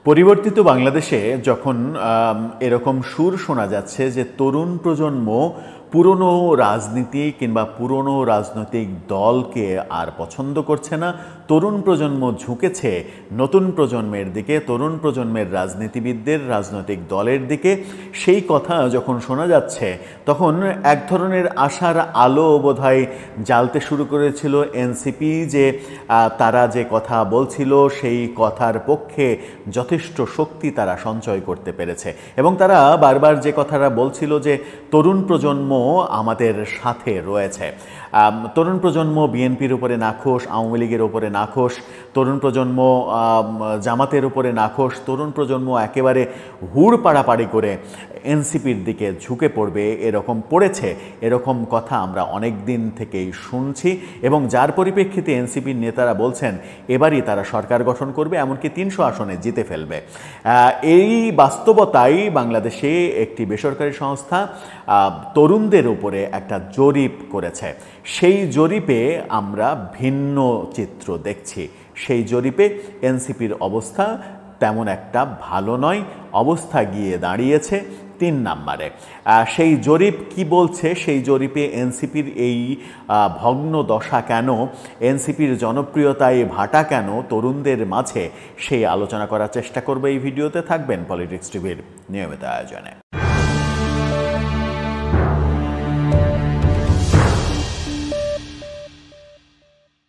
পরিবর্তিত বাংলাদেশে যখন এরকম সুর শোনা যাচ্ছে যে তরুণ প্রজন্ম পুরনো রাজনীতি কিংবা পুরনো রাজনৈতিক দলকে আর পছন্দ করছে না, তরুণ প্রজন্ম ঝুঁকেছে নতুন প্রজন্মের দিকে, তরুণ প্রজন্মের রাজনীতিবিদদের রাজনৈতিক দলের দিকে, সেই কথা যখন শোনা যাচ্ছে তখন এক ধরনের আশার আলো বোধহয় জ্বালতে শুরু করেছিল এনসিপি, যে তারা যে কথা বলছিল সেই কথার পক্ষে যথেষ্ট শক্তি তারা সঞ্চয় করতে পেরেছে এবং তারা বারবার যে কথাটা বলছিল যে তরুণ প্রজন্ম আমাদের সাথে রয়েছে। তরুণ প্রজন্ম বিএনপির উপরে নাখোশ, আওয়ামী লীগের উপরে নাখোশ, তরুণ প্রজন্ম জামাতের উপরে নাখোশ, তরুণ প্রজন্ম একেবারে হুড় পাড়াপাড়ি করে এনসিপির দিকে ঝুঁকে পড়বে, এরকম কথা আমরা অনেক দিন থেকেই শুনছি এবং যার পরিপ্রেক্ষিতে এনসিপির নেতারা বলছেন এবারই তারা সরকার গঠন করবে, এমনকি 300 আসনে জিতে ফেলবে। এই বাস্তবতায় বাংলাদেশে একটি বেসরকারি সংস্থা তরুণদের উপরে একটা জরিপ করেছে। সেই জরিপে আমরা ভিন্ন চিত্র দেখছি। সেই জরিপে এনসিপির অবস্থা তেমন একটা ভালো নয়, অবস্থা গিয়ে দাঁড়িয়েছে 3 নম্বরে। সেই জরিপ কি বলছে, সেই জরিপে এনসিপির এই ভগ্ন দশা কেন, এনসিপির জনপ্রিয়তায় ভাটা কেন তরুণদের মাঝে, সেই আলোচনা করার চেষ্টা করবে এই ভিডিওতে। থাকবেন পলিটিক্স টিভির নিয়মিত আয়োজনে।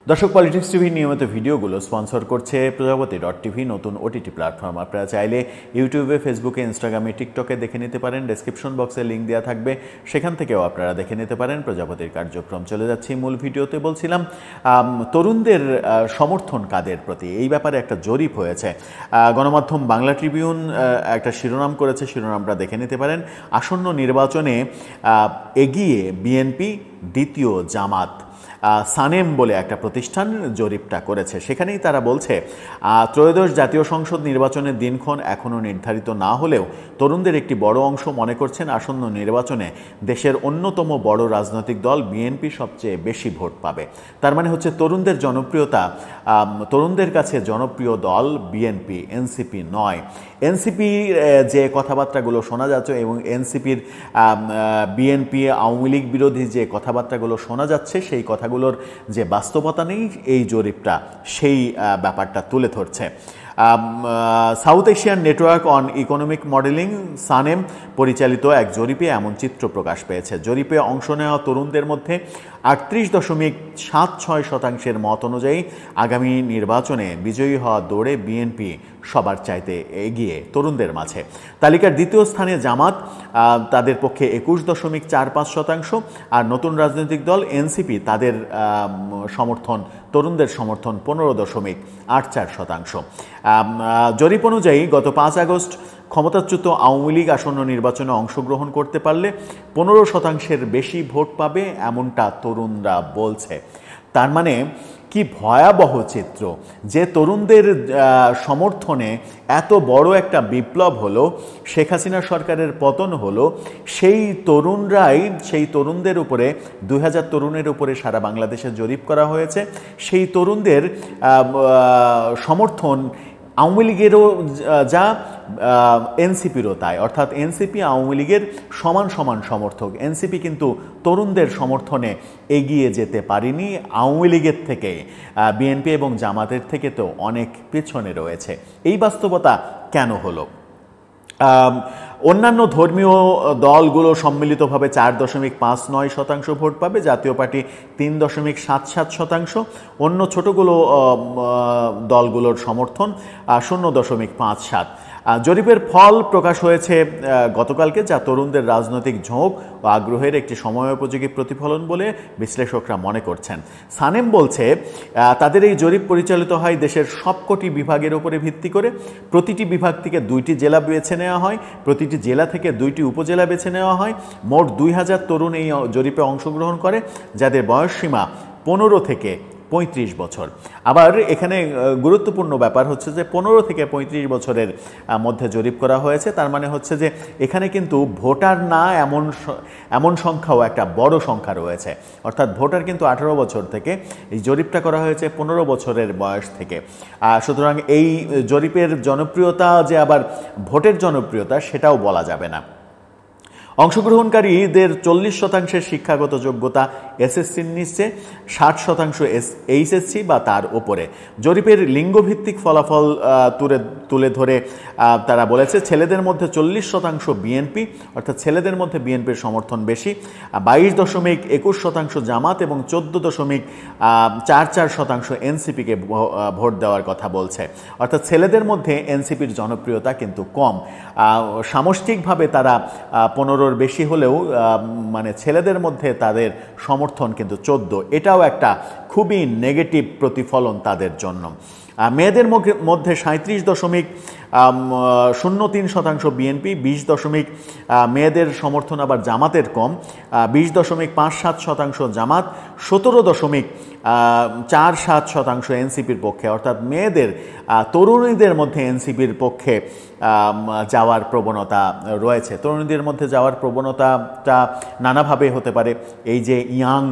দর্শক, পলিটিক্স টিভির নিয়মিত ভিডিওগুলো স্পন্সর করছে প্রজাপতি.টিভি, নতুন ওটিটি প্ল্যাটফর্ম। আপনারা চাইলে ইউটিউবে, ফেসবুকে, ইনস্টাগ্রামে, টিকটকে দেখে নিতে পারেন। ডেসক্রিপশন বক্সে লিঙ্ক দেওয়া থাকবে, সেখান থেকেও আপনারা দেখে নিতে পারেন প্রজাপতির কার্যক্রম। চলে যাচ্ছি মূল ভিডিওতে। বলছিলাম তরুণদের সমর্থন কাদের প্রতি, এই ব্যাপারে একটা জরিপ হয়েছে। গণমাধ্যম বাংলা ট্রিবিউন একটা শিরোনাম করেছে, শিরোনামটা দেখে নিতে পারেন। আসন্ন নির্বাচনে এগিয়ে বিএনপি, দ্বিতীয় জামাত। সানেম বলে একটা প্রতিষ্ঠান জরিপটা করেছে। সেখানেই তারা বলছে ত্রয়োদশ জাতীয় সংসদ নির্বাচনের দিনক্ষণ এখনও নির্ধারিত না হলেও তরুণদের একটি বড় অংশ মনে করছেন আসন্ন নির্বাচনে দেশের অন্যতম বড় রাজনৈতিক দল বিএনপি সবচেয়ে বেশি ভোট পাবে। তার মানে হচ্ছে তরুণদের জনপ্রিয়তা, তরুণদের কাছে জনপ্রিয় দল বিএনপি, এনসিপি নয়। এনসিপির যে কথাবার্তাগুলো শোনা যাচ্ছে এবং এনসিপির বিএনপি আওয়ামী লীগ বিরোধী যে কথাবার্তাগুলো শোনা যাচ্ছে, সেই কথাগুলোর যে বাস্তবতা নেই, এই জরিপটা সেই ব্যাপারটা তুলে ধরছে। South Asian network on economic modelling, SANEM পরিচালিত এক জরিপে এমন চিত্র প্রকাশ পেয়েছে। জরিপে অংশ নেওয়া তরুণদের মধ্যে 38.76% মত অনুযায়ী আগামী নির্বাচনে বিজয়ী হওয়া দৌড়ে বিএনপি সবার চাইতে এগিয়ে তরুণদের মাঝে। তালিকার দ্বিতীয় স্থানে জামাত, তাদের পক্ষে 21.45%, আর নতুন রাজনৈতিক দল এনসিপি, তাদের সমর্থন, তরুণদের সমর্থন 15.84%। জরিপ অনুযায়ী গত 5 আগস্ট ক্ষমতাচ্যুত আওয়ামী লীগ আসন্ন নির্বাচনে অংশগ্রহণ করতে পারলে 15%-এর বেশি ভোট পাবে, এমনটা তরুণরা বলছে। তার মানে কি ভয়াবহ চিত্র, যে তরুণদের সমর্থনে এত বড় একটা বিপ্লব হলো, শেখ হাসিনা সরকারের পতন হলো, সেই তরুণরাই, সেই তরুণদের উপরে 2000 তরুণের উপরে সারা বাংলাদেশে জরিপ করা হয়েছে। সেই তরুণদের সমর্থন আওয়ামী লীগেরও যা, এনসিপিরও তাই, অর্থাৎ এনসিপি আওয়ামী লীগের সমান সমান সমর্থক। এনসিপি কিন্তু তরুণদের সমর্থনে এগিয়ে যেতে পারেনি, আওয়ামী লীগের থেকে, বিএনপি এবং জামাতের থেকে তো অনেক পেছনে রয়েছে। এই বাস্তবতা কেন হলো? অন্যান্য ধর্মীয় দলগুলো সম্মিলিতভাবে 4.59% ভোট পাবে, জাতীয় পার্টি 3.77%, অন্য ছোটগুলো দলগুলোর সমর্থন 0.57। জরিপের ফল প্রকাশ হয়েছে গতকালকে, যা তরুণদের রাজনৈতিক ঝোঁক ও আগ্রহের একটি সময়োপযোগী প্রতিফলন বলে বিশ্লেষকরা মনে করছেন। সানেম বলছে তাদের এই জরিপ পরিচালিত হয় দেশের সবকটি বিভাগের উপরে ভিত্তি করে। প্রতিটি বিভাগ থেকে 2টি জেলা বেছে নেওয়া হয়, প্রতিটি জেলা থেকে 2টি উপজেলা বেছে নেওয়া হয়। মোট 2000 তরুণ এই জরিপে অংশগ্রহণ করে, যাদের বয়সসীমা 15 থেকে 35 বছর। আবার এখানে গুরুত্বপূর্ণ ব্যাপার হচ্ছে যে 15 থেকে 35 বছরের মধ্যে জরিপ করা হয়েছে। তার মানে হচ্ছে যে এখানে কিন্তু ভোটার না এমন সংখ্যাও একটা বড় সংখ্যা রয়েছে, অর্থাৎ ভোটার কিন্তু 18 বছর থেকে, এই জরিপটা করা হয়েছে 15 বছরের বয়স থেকে। সুতরাং এই জরিপের জনপ্রিয়তা যে আবার ভোটের জনপ্রিয়তা সেটাও বলা যাবে না। অংশগ্রহণকারীদের 40% শিক্ষাগত যোগ্যতা এসএসসির নিচে, 60% এইচএসসি বা তার উপরে। জরিপের লিঙ্গভিত্তিক ফলাফল তুলে ধরে তারা বলেছে ছেলেদের মধ্যে 40% বিএনপি, অর্থাৎ ছেলেদের মধ্যে বিএনপির সমর্থন বেশি, 22.21% জামাত এবং 14.44% এনসিপিকে ভোট দেওয়ার কথা বলছে। অর্থাৎ ছেলেদের মধ্যে এনসিপির জনপ্রিয়তা কিন্তু কম। সামষ্টিকভাবে তারা 15 বেশি হলেও মানে ছেলেদের মধ্যে তাদের সমর্থন কিন্তু 14। এটাও একটা খুবই নেগেটিভ প্রতিফলন তাদের জন্য। মেয়েদের মধ্যে 37.03% বিএনপি, 20 মেয়েদের সমর্থন আবার জামাতের কম, 20.57% জামাত, 17.47% এনসিপির পক্ষে। অর্থাৎ মেয়েদের তরুণীদের মধ্যে এনসিপির পক্ষে যাওয়ার প্রবণতা রয়েছে। তরুণীদের মধ্যে যাওয়ার প্রবণতাটা নানাভাবে হতে পারে। এই যে ইয়াং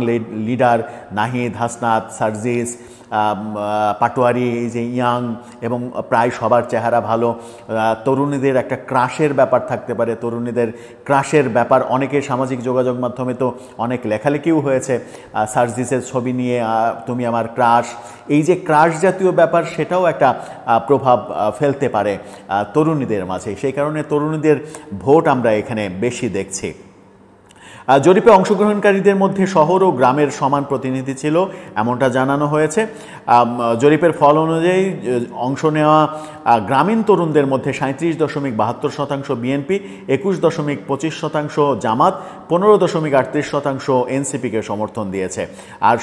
লিডার নাহিদ, হাসনাত, সার্জিস, পাটোয়ারি, এই যে ইয়াং এবং প্রায় সবার চেহারা ভালো, তরুণীদের একটা ক্রাশের ব্যাপার থাকতে পারে। তরুণীদের ক্রাশের ব্যাপার অনেকে সামাজিক যোগাযোগ মাধ্যমে তো অনেক লেখালেখিও হয়েছে সার্জিসের ছবি নিয়ে, তুমি আমার ক্রাশ। এই যে ক্রাশ জাতীয় ব্যাপার সেটাও একটা প্রভাব ফেলতে পারে তরুণীদের মাঝে। সেই কারণে তরুণীদের ভোট আমরা এখানে বেশি দেখছি। জরিপে অংশগ্রহণকারীদের মধ্যে শহর ও গ্রামের সমান প্রতিনিধি ছিল এমনটা জানানো হয়েছে। জরিপের ফল অনুযায়ী অংশ নেওয়া গ্রামীণ তরুণদের মধ্যে 37.72% বিএনপি, 21.25% জামাত, 15.38% এনসিপিকে সমর্থন দিয়েছে। আর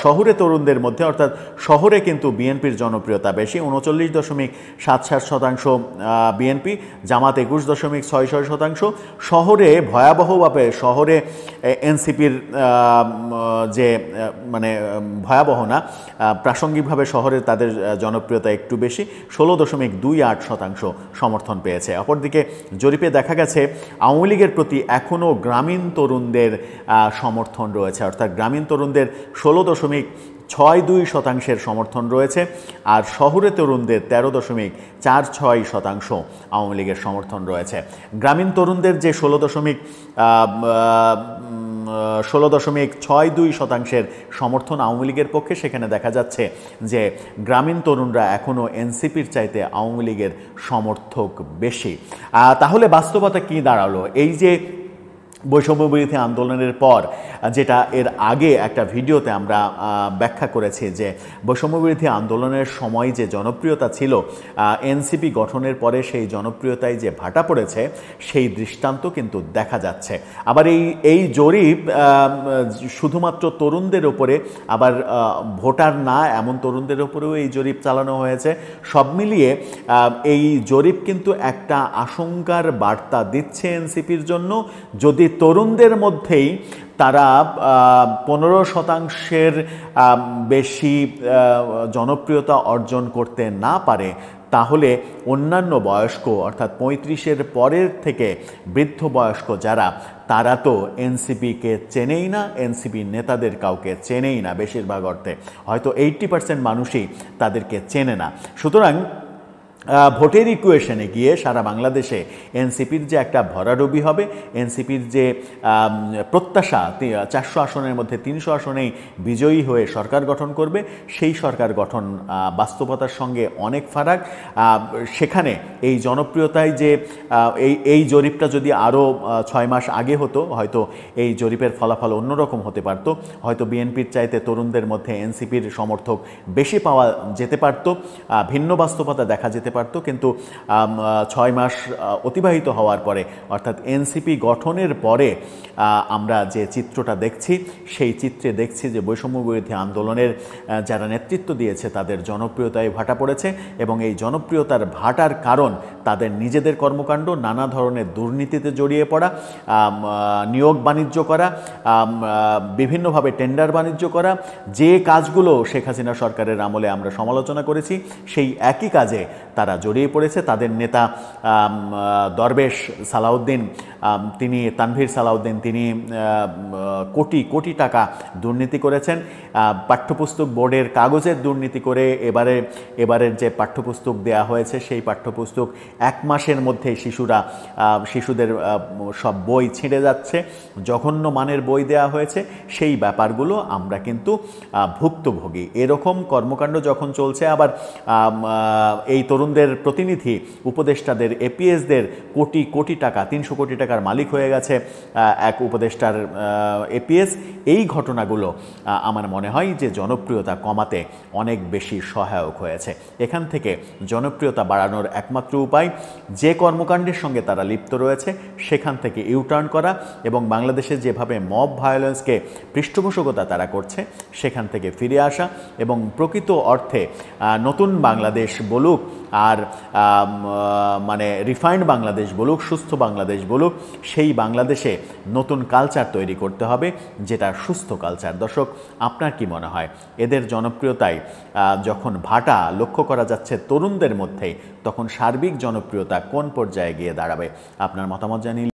শহুরে তরুণদের মধ্যে, অর্থাৎ শহরে কিন্তু বিএনপির জনপ্রিয়তা বেশি, 39.77% বিএনপি, জামাত 21.66%। শহরে ভয়াবহভাবে শহরে এনসিপির যে মানে ভয়াবহ না, প্রাসঙ্গিকভাবে শহরে তাদের জনপ্রিয়তা একটু বেশি, 16.28% সমর্থন পেয়েছে। অপরদিকে জরিপে দেখা গেছে আওয়ামী লীগের প্রতি এখনও গ্রামীণ তরুণদের সমর্থন রয়েছে, অর্থাৎ গ্রামীণ তরুণদের 16.62% সমর্থন রয়েছে, আর শহুরে তরুণদের 13.46% আওয়ামী লীগের সমর্থন রয়েছে। গ্রামীণ তরুণদের যে 16.62% সমর্থন আওয়ামী লীগের পক্ষে, সেখানে দেখা যাচ্ছে যে গ্রামীণ তরুণরা এখনও এনসিপির চাইতে আওয়ামী লীগের সমর্থক বেশি। তাহলে বাস্তবতা কি দাঁড়ালো? এই যে বৈষম্যবিরোধী আন্দোলনের পর, যেটা এর আগে একটা ভিডিওতে আমরা ব্যাখ্যা করেছি যে বৈষম্যবিরোধী আন্দোলনের সময় যে জনপ্রিয়তা ছিল, এনসিপি গঠনের পরে সেই জনপ্রিয়তায় যে ভাটা পড়েছে সেই দৃষ্টান্ত কিন্তু দেখা যাচ্ছে। আবার এই জরিপ শুধুমাত্র তরুণদের ওপরে, আবার ভোটার না এমন তরুণদের ওপরেও এই জরিপ চালানো হয়েছে। সব মিলিয়ে এই জরিপ কিন্তু একটা আশঙ্কার বার্তা দিচ্ছে এনসিপির জন্য। যদি তরুণদের মধ্যেই তারা 15% বেশি জনপ্রিয়তা অর্জন করতে না পারে, তাহলে অন্যান্য বয়স্ক, অর্থাৎ 35-এর পরের থেকে বৃদ্ধ বয়স্ক যারা, তারা তো এনসিপিকে চেনেই না, এনসিপির নেতাদের কাউকে চেনেই না। বেশিরভাগ অর্থে হয়তো 80% মানুষই তাদেরকে চেনে না। সুতরাং ভোটের ইকুয়েশনে গিয়ে সারা বাংলাদেশে এনসিপির যে একটা ভরাডুবি হবে, এনসিপির যে প্রত্যাশা 400 আসনের মধ্যে 300 আসনেই বিজয়ী হয়ে সরকার গঠন করবে, সেই সরকার গঠন বাস্তবতার সঙ্গে অনেক ফারাক। সেখানে এই জনপ্রিয়তায় যে এই জরিপটা যদি আরও 6 মাস আগে হতো, হয়তো এই জরিপের ফলাফল অন্যরকম হতে পারত। হয়তো বিএনপির চাইতে তরুণদের মধ্যে এনসিপির সমর্থক বেশি পাওয়া যেতে পারত, ভিন্ন বাস্তবতা দেখা যেতে পারত। কিন্তু 6 মাস অতিবাহিত হওয়ার পরে, অর্থাৎ এনসিপি গঠনের পরে আমরা যে চিত্রটা দেখছি, সেই চিত্রে দেখছি যে বৈষম্যবিরোধী আন্দোলনের যারা নেতৃত্ব দিয়েছে তাদের জনপ্রিয়তায় ভাটা পড়েছে, এবং এই জনপ্রিয়তার ভাটার কারণ তাদের নিজেদের কর্মকাণ্ড, নানা ধরনের দুর্নীতিতে জড়িয়ে পড়া, নিয়োগ বাণিজ্য করা, বিভিন্নভাবে টেন্ডার বাণিজ্য করা, যে কাজগুলো শেখ হাসিনা সরকারের আমলে আমরা সমালোচনা করেছি সেই একই কাজে তারা জড়িয়ে পড়েছে। তাদের নেতা দরবেশ সালাউদ্দিন, তিনি তানভীর সালাউদ্দিন, তিনি কোটি কোটি টাকা দুর্নীতি করেছেন। পাঠ্যপুস্তক বোর্ডের কাগজের দুর্নীতি করে এবারের যে পাঠ্যপুস্তক দেয়া হয়েছে সেই পাঠ্যপুস্তক 1 মাসের মধ্যে শিশুদের সব বই ছিঁড়ে যাচ্ছে, জঘন্য মানের বই দেয়া হয়েছে। সেই ব্যাপারগুলো আমরা কিন্তু ভুক্তভোগী। এরকম কর্মকাণ্ড যখন চলছে, আবার এই তরুণদের প্রতিনিধি উপদেষ্টাদের, এপিএসদের কোটি কোটি টাকা, 300 কোটি টাকার মালিক হয়ে গেছে এক উপদেষ্টার এপিএস। এই ঘটনাগুলো আমার মনে হয় যে জনপ্রিয়তা কমাতে অনেক বেশি সহায়ক হয়েছে। এখান থেকে জনপ্রিয়তা বাড়ানোর একমাত্র উপায়, যে কর্মকাণ্ডের সঙ্গে তারা লিপ্ত রয়েছে সেখান থেকে ইউটার্ন করা এবং বাংলাদেশে যেভাবে মব ভায়োলেন্সকে পৃষ্ঠপোষকতা তারা করছে সেখান থেকে ফিরে আসা এবং প্রকৃত অর্থে নতুন বাংলাদেশ বলুক আর মানে রিফাইন্ড বাংলাদেশ বলুক, সুস্থ বাংলাদেশ বলুক, সেই বাংলাদেশে নতুন কালচার তৈরি করতে হবে, যেটা সুস্থ কালচার। দর্শক, আপনার কি মনে হয় এদের জনপ্রিয়তায় যখন ভাটা লক্ষ্য করা যাচ্ছে তরুণদের মধ্যেই, তখন সার্বিক জনপ্রিয়তা কোন পর্যায়ে গিয়ে দাঁড়াবে? আপনার মতামত জানিয়ে